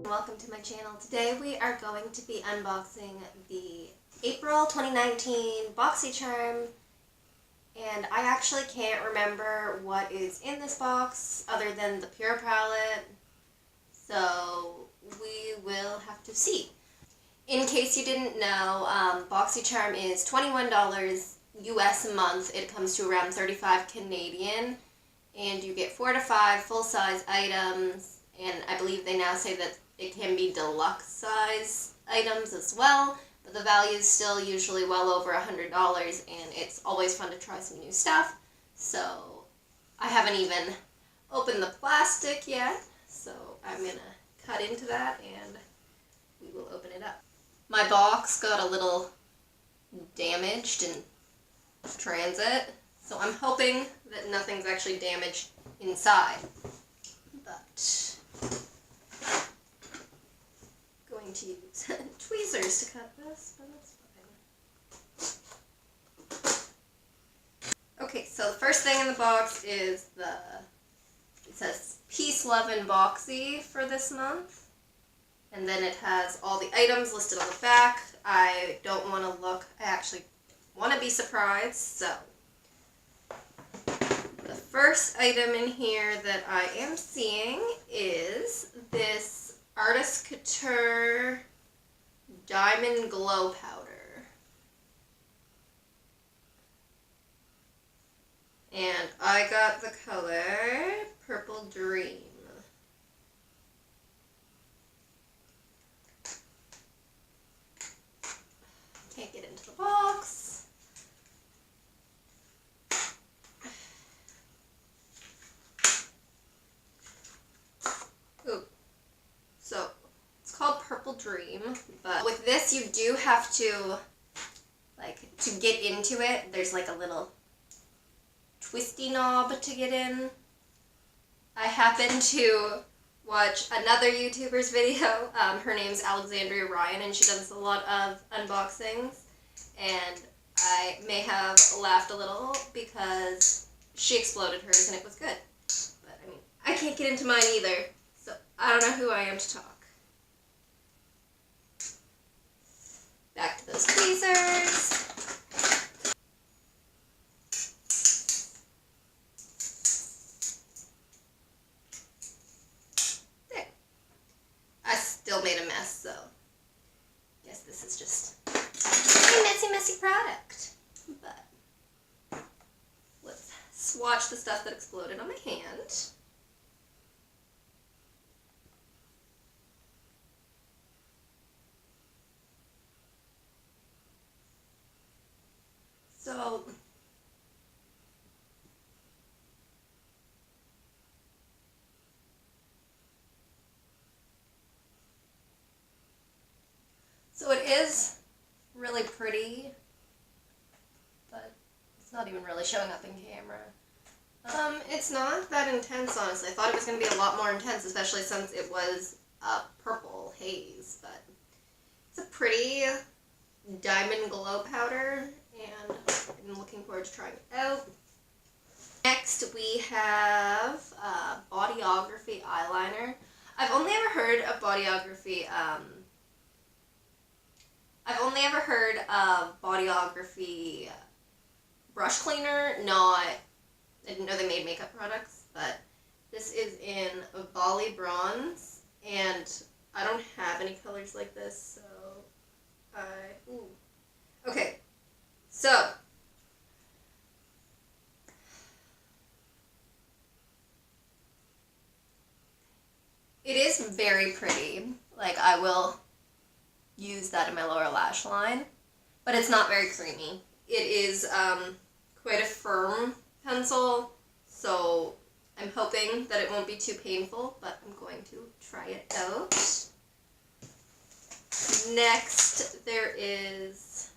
Welcome to my channel. Today we are going to be unboxing the April 2019 Boxycharm, and I actually can't remember what is in this box other than the Pure palette, so we will have to see. In case you didn't know, Boxycharm is $21 US a month. It comes to around $35 Canadian, and you get 4 to 5 full-size items, and I believe they now say that it can be deluxe size items as well, but the value is still usually well over $100, and it's always fun to try some new stuff. So I haven't even opened the plastic yet, so I'm gonna cut into that and we will open it up. My box got a little damaged in transit, so I'm hoping that nothing's actually damaged inside, but going to use tweezers to cut this, but that's fine. Okay, so the first thing in the box is it says Peace, Love, and Boxy for this month. And then it has all the items listed on the back. I don't want to look, I actually want to be surprised, so. The first item in here that I am seeing is this Artist Couture Diamond Glow Powder. And I got the color Purple Dream. Can't get into the box. Ooh. So, it's called Purple Dream, but with this you do have to, to get into it, there's like a little twisty knob to get in. I happened to watch another YouTuber's video. Her name's Alexandria Ryan, and she does a lot of unboxings, and I may have laughed a little because she exploded hers and it was good. But I mean, I can't get into mine either, so I don't know who I am to talk. Back to those tweezers. Still made a mess, so guess this is just a messy product. But let's swatch the stuff that exploded on my hand. So it is really pretty, but it's not even really showing up in camera. It's not that intense, honestly. I thought it was going to be a lot more intense, especially since it was a purple haze, but it's a pretty diamond glow powder, and I'm looking forward to trying it out. Next, we have Bodyography eyeliner. I've only ever heard of Bodyography, brush cleaner, I didn't know they made makeup products, but this is in a Bali bronze, and I don't have any colors like this, so Okay, so it is very pretty. Like, I will use that in my lower lash line, but it's not very creamy. It is quite a firm pencil, so I'm hoping that it won't be too painful, but I'm going to try it out. Next, there is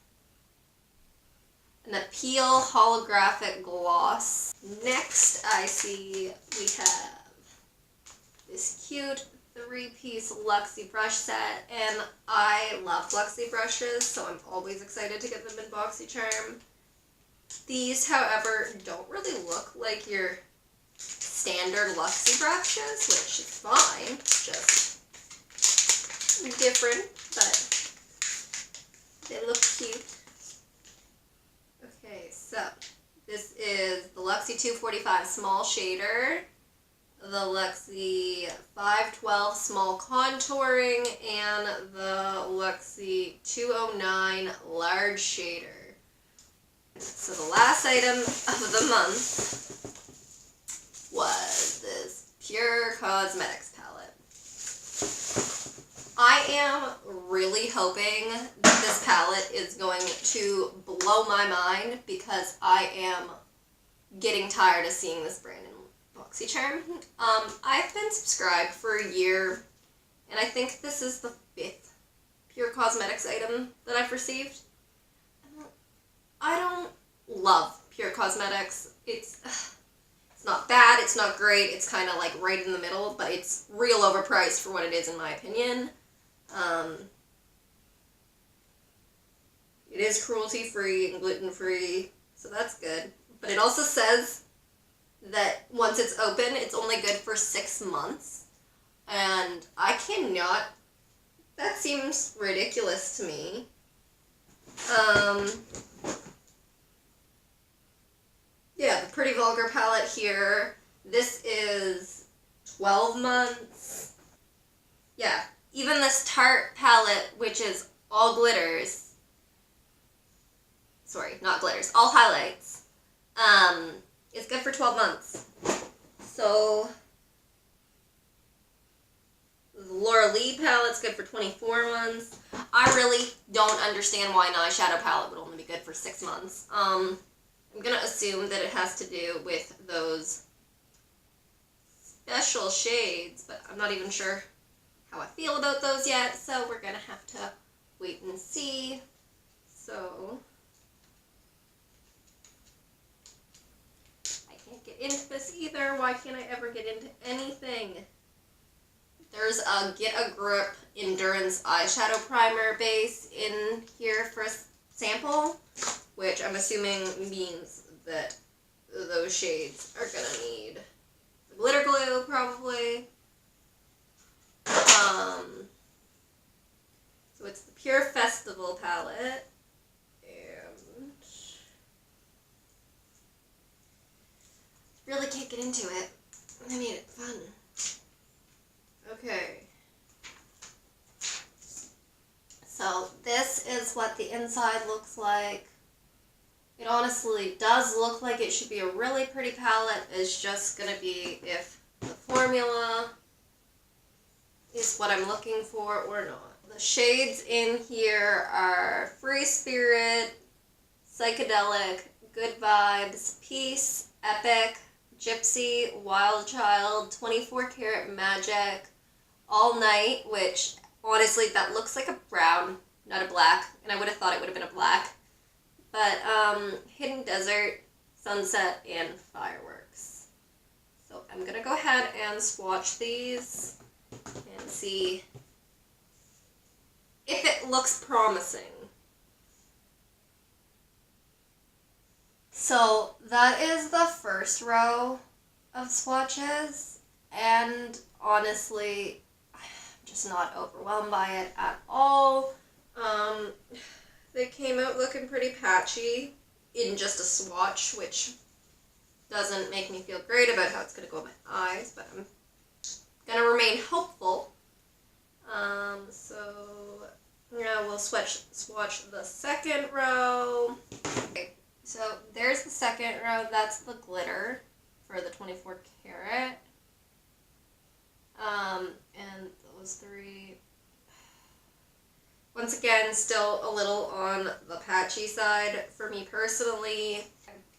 an Appeal Holographic Gloss. Next, I see we have this cute 3-piece Luxie brush set, and I love Luxie brushes, so I'm always excited to get them in Boxycharm. These, however, don't really look like your standard Luxie brushes, which is fine, just different, but they look cute. Okay, so this is the Luxie 245 Small Shader, the Luxie 512 Small Contouring, and the Luxie 209 Large Shader. So the last item of the month was this Pure Cosmetics palette. I am really hoping that this palette is going to blow my mind because I am getting tired of seeing this brand in Boxycharm. I've been subscribed for a year, and I think this is the 5th Pure Cosmetics item that I've received. I don't love Pure Cosmetics. It's not bad, it's not great, it's kind of like right in the middle, but it's real overpriced for what it is in my opinion. It is cruelty-free and gluten-free, so that's good. But it also says that once it's open, it's only good for 6 months. And I cannot... That seems ridiculous to me. Yeah, the Pretty Vulgar palette here. This is 12 months. Yeah, even this Tarte palette, which is all glitters. Sorry, not glitters, all highlights. It's good for 12 months. So, the Laura Lee palette's good for 24 months. I really don't understand why an eyeshadow palette would only be good for 6 months. I'm gonna assume that it has to do with those special shades, but I'm not even sure how I feel about those yet, so we're gonna have to wait and see. So, I can't get into this either. Why can't I ever get into anything? There's a Get a Grip Endurance Eyeshadow Primer base in here for a sample, which I'm assuming means that those shades are gonna need the glitter glue, probably. So it's the Pure Festival palette, and really can't get into it. I made it fun. Okay. So this is what the inside looks like. It honestly does look like it should be a really pretty palette. It's just going to be if the formula is what I'm looking for or not. The shades in here are Free Spirit, Psychedelic, Good Vibes, Peace, Epic, Gypsy, Wild Child, 24 Karat Magic, All Night, which honestly that looks like a brown, not a black, and I would have thought it would have been a black. But Hidden Desert, Sunset, and Fireworks. So I'm going to go ahead and swatch these and see if it looks promising. So that is the first row of swatches, and honestly, I'm just not overwhelmed by it at all. They came out looking pretty patchy in just a swatch, which doesn't make me feel great about how it's going to go on my eyes, but I'm going to remain hopeful. So, yeah, we'll swatch the second row. Okay, so there's the second row. That's the glitter for the 24 karat. And those three... Once again, still a little on the patchy side for me personally.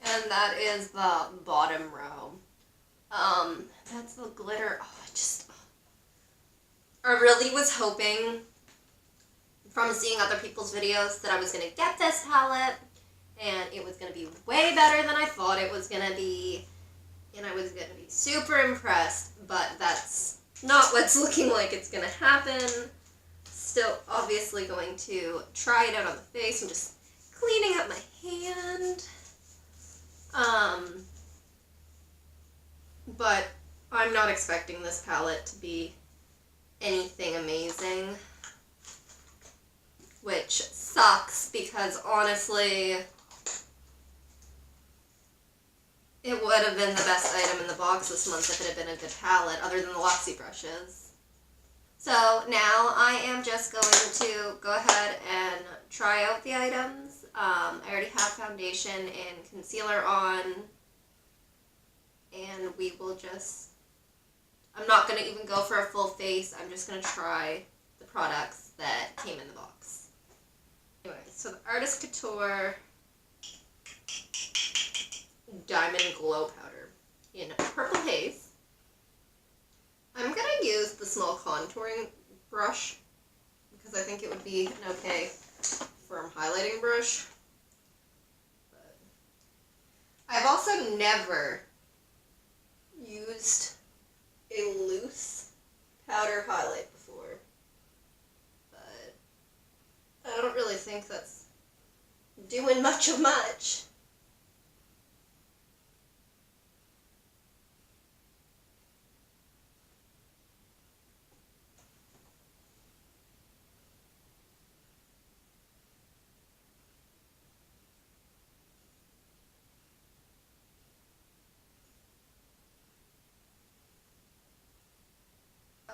And that is the bottom row. That's the glitter. Oh, I really was hoping from seeing other people's videos that I was going to get this palette and it was going to be way better than I thought it was going to be. And I was going to be super impressed, but that's not what's looking like it's going to happen. Still obviously going to try it out on the face. I'm just cleaning up my hand. But I'm not expecting this palette to be anything amazing. which sucks because honestly, it would have been the best item in the box this month if it had been a good palette, other than the Luxie brushes. So now I am just going to go ahead and try out the items. I already have foundation and concealer on, and we will just, I'm not going to even go for a full face, I'm just going to try the products that came in the box. Anyway, so the Artist Couture Diamond Glow Powder in Purple Haze. I'm going to use the small contouring brush because I think it would be an okay firm highlighting brush. But I've also never used a loose powder highlight before, but I don't really think that's doing much of much.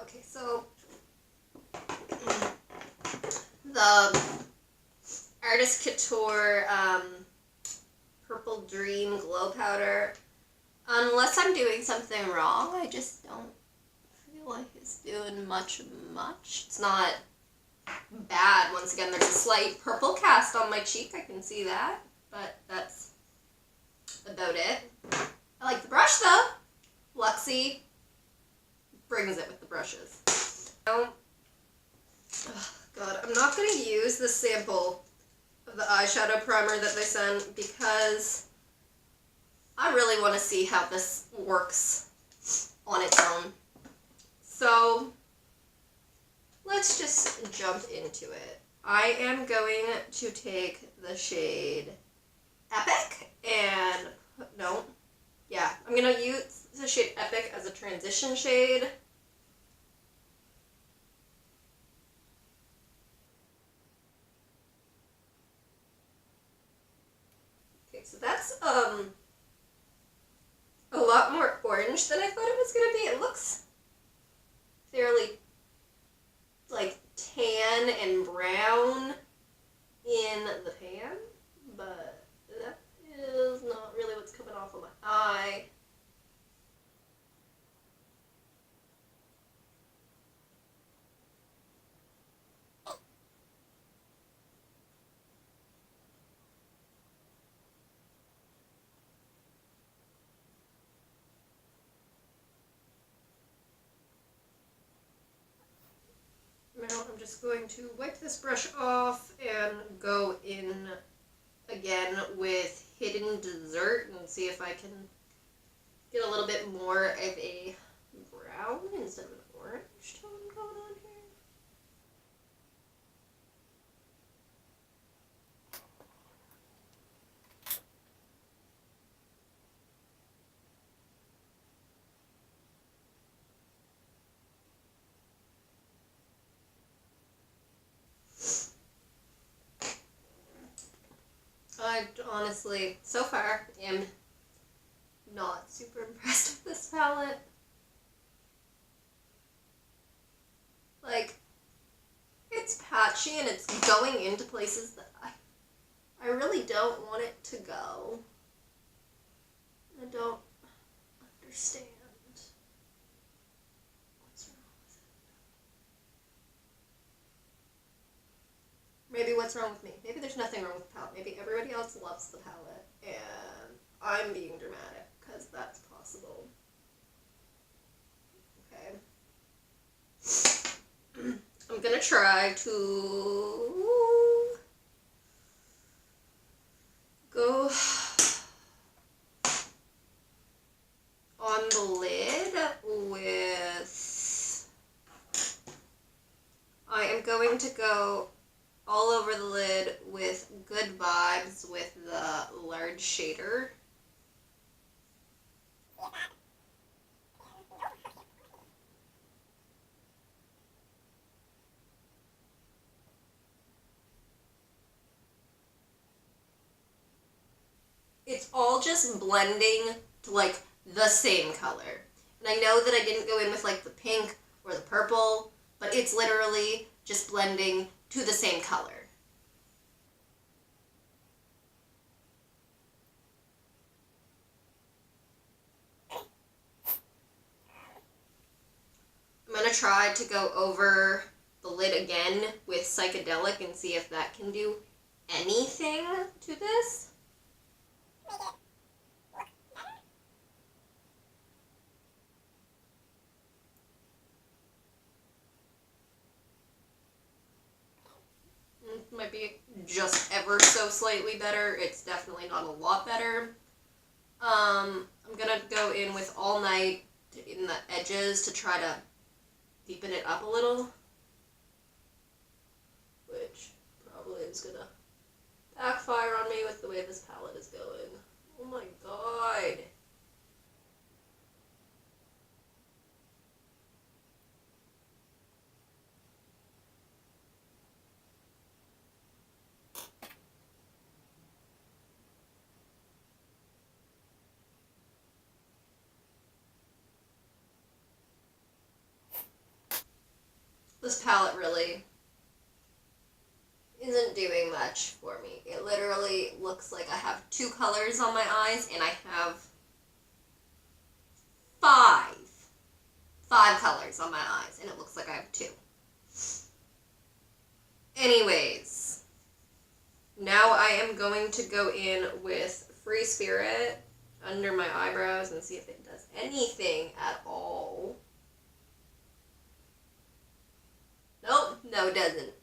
Okay, so the Artist Couture Purple Dream Glow Powder, unless I'm doing something wrong, I just don't feel like it's doing much. It's not bad. Once again, there's a slight purple cast on my cheek, I can see that, but that's about it. I like the brush though. Luxie brings it with the brushes. Oh god, I'm not going to use the sample of the eyeshadow primer that they sent because I really want to see how this works on its own. So let's just jump into it. I am going to take the shade Epic and, I'm going to use the shade Epic as a transition shade. Okay, so that's a lot more orange than I thought it was going to be. It looks fairly like tan and brown in the pan, but that is not really what's coming off of my eye. Now I'm just going to wipe this brush off and go in again with Hidden Dessert and see if I can get a little bit more of a brown instead of an orange tone going on here. I honestly, so far, am not super impressed with this palette. Like, it's patchy and it's going into places that I really don't want it to go. I don't understand what's wrong with it. Maybe what's wrong with me? Maybe there's nothing wrong with the palette. Maybe everybody else loves the palette and I'm being dramatic, because that's possible. Okay. I'm gonna try to go on the lid with, I am going to go all over the lid with Good Vibes with the large shader. just blending to like the same color. And I know that I didn't go in with like the pink or the purple, but it's literally just blending to the same color. I'm going to try to go over the lid again with Psychedelic and see if that can do anything to this. Might be just ever so slightly better. It's definitely not a lot better. I'm gonna go in with All Night in the edges to try to deepen it up a little, which probably is gonna backfire on me with the way this palette is going. Oh my god. This palette really isn't doing much for me. It literally looks like I have 2 colors on my eyes and I have 5 colors on my eyes and it looks like I have 2. Anyways, now I am going to go in with Free Spirit under my eyebrows and see if it does anything at all. Nope, no it doesn't.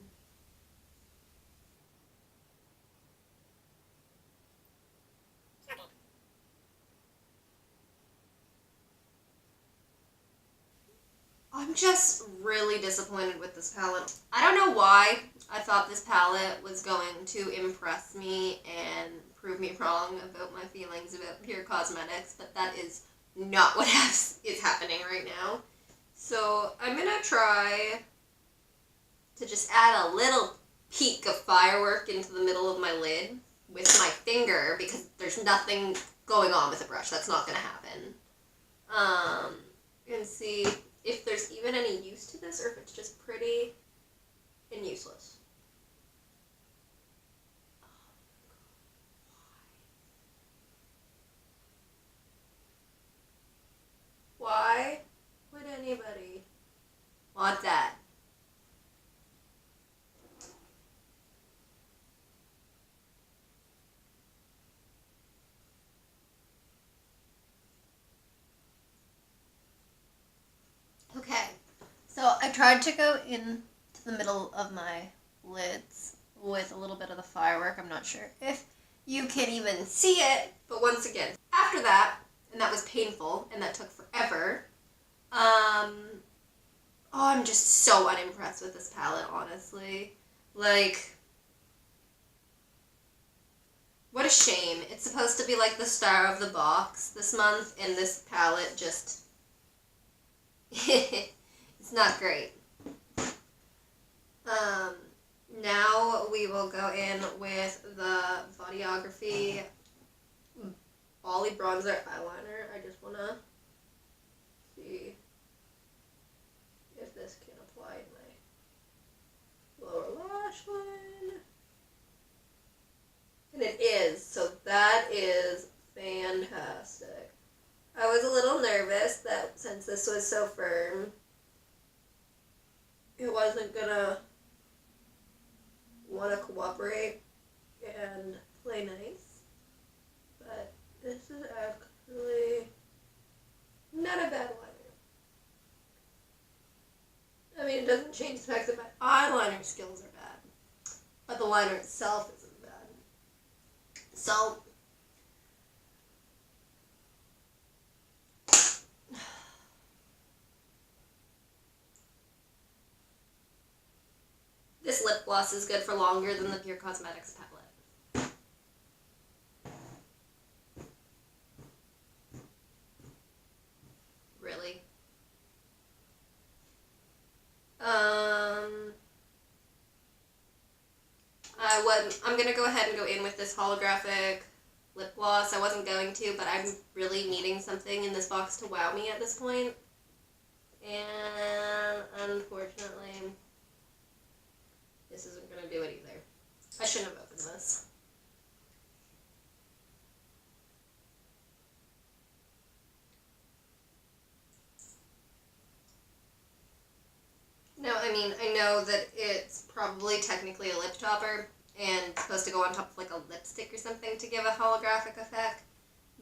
I'm just really disappointed with this palette. I don't know why I thought this palette was going to impress me and prove me wrong about my feelings about Pure Cosmetics, but that is not what is happening right now. So I'm gonna try to just add a little peak of firework into the middle of my lid with my finger because there's nothing going on with the brush. That's not gonna happen. And see if there's even any use to this or if it's just pretty and useless. Why would anybody want that? Okay, so I tried to go into the middle of my lids with a little bit of the firework. I'm not sure if you can even see it, but once again, after that, and that was painful, and that took forever, I'm just so unimpressed with this palette, honestly. Like, what a shame. It's supposed to be like the star of the box this month, and this palette just... it's not great. Now we will go in with the Bodyography Bali Bronzer Eyeliner. I just want to see if this can apply in my lower lash line. And it is, so that is fantastic. I was a little nervous that since this was so firm, it wasn't gonna want to cooperate and play nice. But this is actually not a bad liner. I mean, it doesn't change the fact that my eyeliner skills are bad, but the liner itself isn't bad. So, this lip gloss is good for longer than the Pure Cosmetics palette. Really? I'm gonna go ahead and go in with this Holographic lip gloss. I wasn't going to, but I'm really needing something in this box to wow me at this point. And unfortunately, this isn't going to do it either. I shouldn't have opened this. No, I mean, I know that it's probably technically a lip topper and supposed to go on top of like a lipstick or something to give a holographic effect,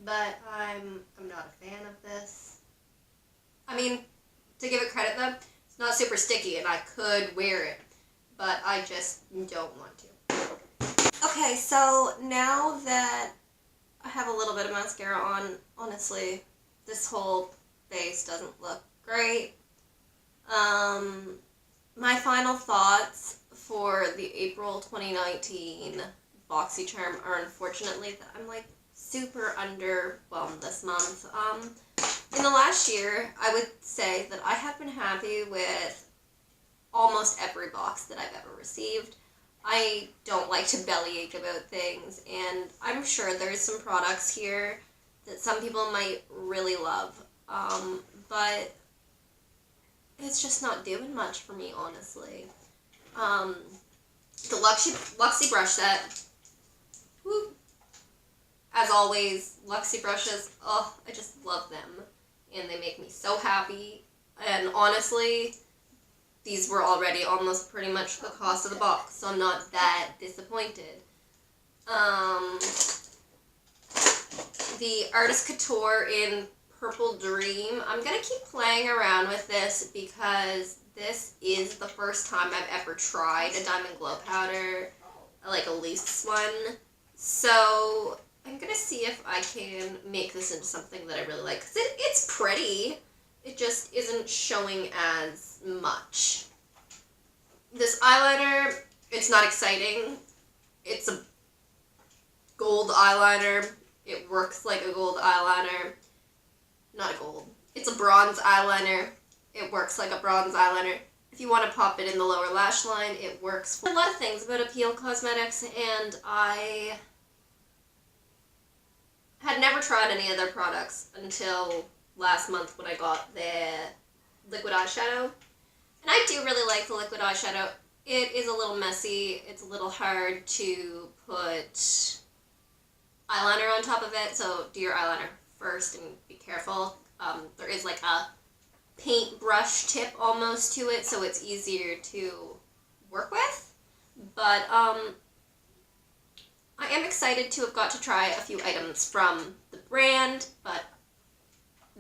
but I'm not a fan of this. I mean, to give it credit though, it's not super sticky and I could wear it, but I just don't want to. Okay, so now that I have a little bit of mascara on, honestly, this whole face doesn't look great. My final thoughts for the April 2019 Boxycharm are unfortunately that I'm like super underwhelmed this month. In the last year, I would say that I have been happy with almost every box that I've ever received. I don't like to bellyache about things, and I'm sure there's some products here that some people might really love, but it's just not doing much for me, honestly. The Luxie brush set, whoop. As always, Luxie brushes, oh, I just love them, and they make me so happy, and honestly, these were already almost pretty much the cost of the box, so I'm not that disappointed. The Artist Couture in Purple Dream, I'm going to keep playing around with this because this is the first time I've ever tried a Diamond Glow powder, like a loose one, so I'm going to see if I can make this into something that I really like, because it's pretty. It just isn't showing as much. This eyeliner, it's not exciting. It's a gold eyeliner. It works like a gold eyeliner. Not a gold. It's a bronze eyeliner. It works like a bronze eyeliner. If you want to pop it in the lower lash line, it works. A lot of things about Appeal Cosmetics, and I had never tried any of their products until last month when I got the liquid eyeshadow. And I do really like the liquid eyeshadow. It is a little messy. It's a little hard to put eyeliner on top of it, so do your eyeliner first and be careful. There is like a paintbrush tip almost to it, so it's easier to work with. But I am excited to have got to try a few items from the brand, but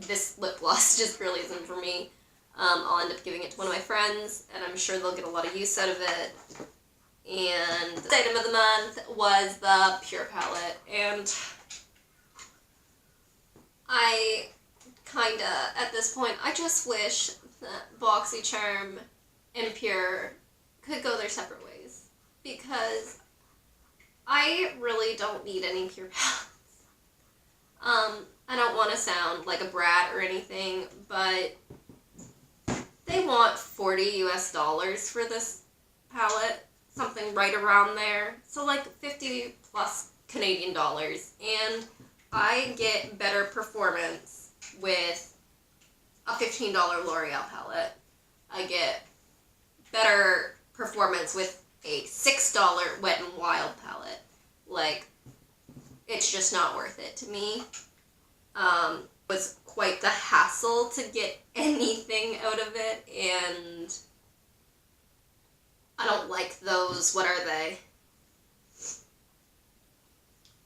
this lip gloss just really isn't for me. I'll end up giving it to one of my friends, and I'm sure they'll get a lot of use out of it. And the item of the month was the Pure palette, and I kinda, at this point, I just wish that Boxycharm and Pure could go their separate ways, because I really don't need any Pure palettes. I don't want to sound like a brat or anything, but they want $40 US for this palette, something right around there, so like 50 plus Canadian dollars, and I get better performance with a $15 L'Oreal palette. I get better performance with a $6 Wet n Wild palette. Like, it's just not worth it to me. It was quite the hassle to get anything out of it, and I don't like those, what are they?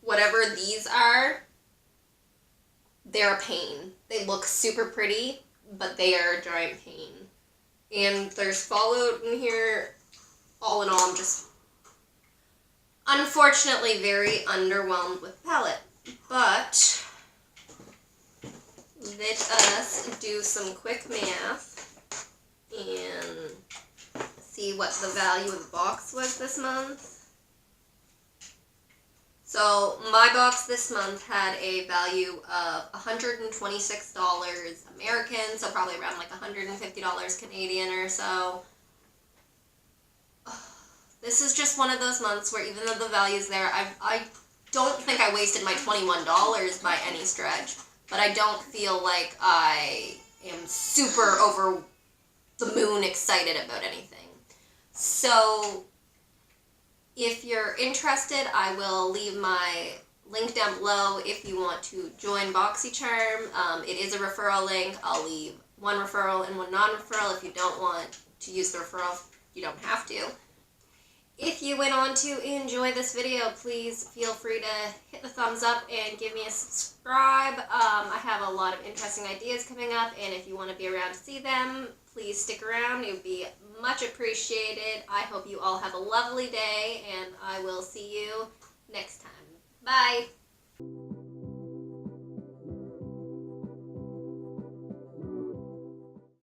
Whatever these are, they're a pain. They look super pretty, but they are a giant pain. And there's fallout in here. All in all, I'm just unfortunately very underwhelmed with the palette. But let us do some quick math and see what the value of the box was this month. So my box this month had a value of $126 American, so probably around like $150 Canadian or so. This is just one of those months where even though the value's there, I don't think I wasted my $21 by any stretch, but I don't feel like I am super over the moon excited about anything. So if you're interested, I will leave my link down below if you want to join Boxycharm. It is a referral link. I'll leave one referral and one non-referral. If you don't want to use the referral, you don't have to. If you went on to enjoy this video, please feel free to hit the thumbs up and give me a subscribe. I have a lot of interesting ideas coming up, and if you want to be around to see them, please stick around. It would be much appreciated. I hope you all have a lovely day, and I will see you next time. Bye!